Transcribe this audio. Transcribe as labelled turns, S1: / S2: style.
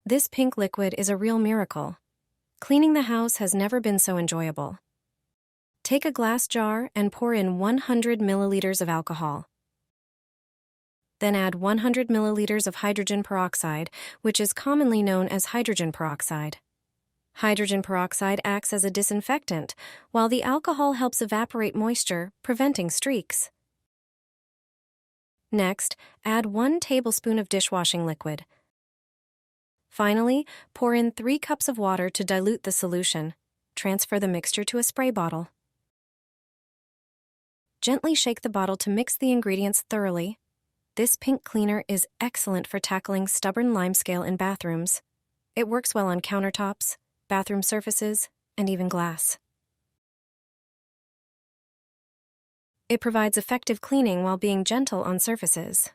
S1: This pink liquid is a real miracle. Cleaning the house has never been so enjoyable. Take a glass jar and pour in 100 milliliters of alcohol. Then add 100 milliliters of hydrogen peroxide, which is commonly known as hydrogen peroxide. Hydrogen peroxide acts as a disinfectant, while the alcohol helps evaporate moisture, preventing streaks. Next, add 1 tablespoon of dishwashing liquid. Finally, pour in 3 cups of water to dilute the solution. Transfer the mixture to a spray bottle. Gently shake the bottle to mix the ingredients thoroughly. This pink cleaner is excellent for tackling stubborn limescale in bathrooms. It works well on countertops, bathroom surfaces, and even glass. It provides effective cleaning while being gentle on surfaces.